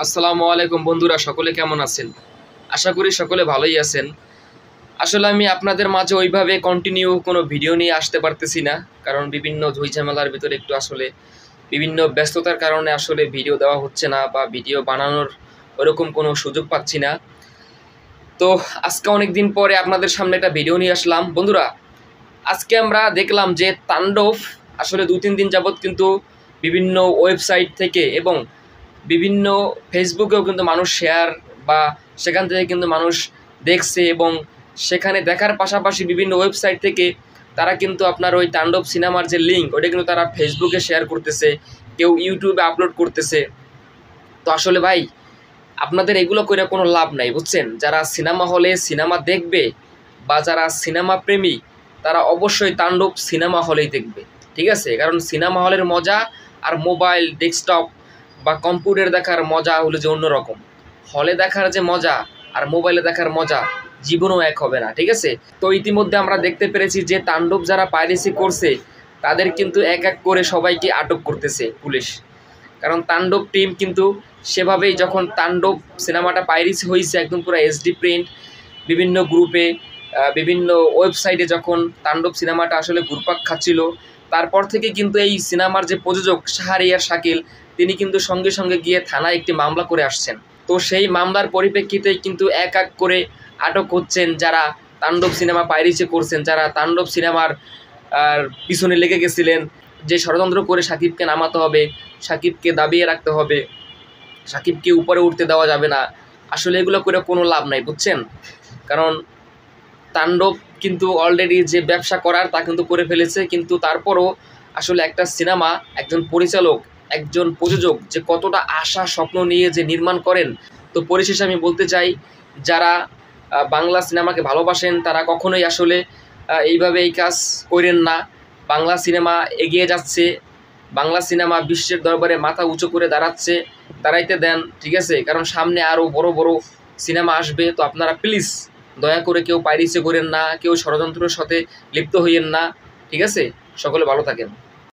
আসসালামু আলাইকুম বন্ধুরা, সকলে কেমন আছেন? আশা করি সকলে ভালোই আছেন। আসলে আমি আপনাদের মাঝে ওইভাবে কন্টিনিউ কোনো ভিডিও নিয়ে আসতে পারতেছি না, কারণ বিভিন্ন ঝামেলার ভিতরে একটু আসলে বিভিন্ন ব্যস্ততার কারণে আসলে ভিডিও দেওয়া হচ্ছে না বা ভিডিও বানানোর ওরকম কোনো সুযোগ পাচ্ছি না। তো আজকে অনেক দিন পরে আপনাদের সামনে একটা ভিডিও নিয়ে আসলাম। বন্ধুরা, আজকে আমরা দেখলাম যে তাণ্ডব আসলে 2-3 দিন যাবৎ কিন্তু বিভিন্ন ওয়েবসাইট থেকে এবং বিভিন্ন ফেসবুকেও কিন্তু মানুষ শেয়ার বা সেখান থেকে কিন্তু মানুষ দেখছে, এবং সেখানে দেখার পাশাপাশি বিভিন্ন ওয়েবসাইট থেকে তারা কিন্তু আপনার ওই তাণ্ডব সিনেমার যে লিঙ্ক ওটা কিন্তু তারা ফেসবুকে শেয়ার করতেছে, কেউ ইউটিউবে আপলোড করতেছে। তো আসলে ভাই, আপনাদের এগুলো করে কোনো লাভ নাই, বুঝছেন? যারা সিনেমা হলে সিনেমা দেখবে বা যারা সিনেমা প্রেমী, তারা অবশ্যই তাণ্ডব সিনেমা হলেই দেখবে, ঠিক আছে? কারণ সিনেমা হলের মজা আর মোবাইল, ডেস্কটপ বা কম্পিউটার দেখার মজা হলো যে অন্যরকম। হলে দেখার যে মজা আর মোবাইলে দেখার মজা জীবনও এক হবে না, ঠিক আছে? তো ইতিমধ্যে আমরা দেখতে পেরেছি যে তাণ্ডব যারা পাইরেসি করছে তাদের কিন্তু এক এক করে সবাইকে আটক করতেছে পুলিশ। কারণ তাণ্ডব টিম কিন্তু সেভাবেই, যখন তাণ্ডব সিনেমাটা পাইরেসি হয়েছে একদম পুরো এইচডি প্রিন্ট, বিভিন্ন গ্রুপে বিভিন্ন ওয়েবসাইটে যখন তাণ্ডব সিনেমাটা আসলে ঘুরপাক খাচ্ছিল, তারপর থেকে কিন্তু এই সিনেমার যে প্রযোজক শাহরিয়ার শাকিল, তিনি কিন্তু সঙ্গে সঙ্গে গিয়ে থানায় একটি মামলা করে আসছেন। তো সেই মামলার পরিপ্রেক্ষিতেই কিন্তু এক এক করে আটক হচ্ছেন যারা তাণ্ডব সিনেমা পাইরেসি করছেন, যারা তাণ্ডব সিনেমার পিছনে লেগে গেছিলেন, যে ষড়যন্ত্র করে সাকিবকে নামাতে হবে, সাকিবকে দাবিয়ে রাখতে হবে, সাকিবকে উপরে উঠতে দেওয়া যাবে না। আসলে এগুলো করে কোনো লাভ নাই, বুঝছেন? কারণ তাণ্ডব কিন্তু অলরেডি যে ব্যবসা করার তা কিন্তু করে ফেলেছে, কিন্তু তারপরও আসলে একটা সিনেমা একজন পরিচালক, একজন প্রযোজক যে কতটা আশা স্বপ্ন নিয়ে যে নির্মাণ করেন। তো পরিশেষে আমি বলতে চাই, যারা বাংলা সিনেমাকে ভালোবাসেন তারা কখনোই আসলে এইভাবে এই কাজ করেন না। বাংলা সিনেমা এগিয়ে যাচ্ছে, বাংলা সিনেমা বিশ্বের দরবারে মাথা উঁচু করে দাঁড়াচ্ছে, দাঁড়াইতে দেন, ঠিক আছে? কারণ সামনে আরও বড় বড় সিনেমা আসবে। তো আপনারা প্লিজ দয়া করে কেউ পাইরেসি করেন না, কেউ ষড়যন্ত্রের সাথে লিপ্ত হইয়েন না, ঠিক আছে? সকলে ভালো থাকেন।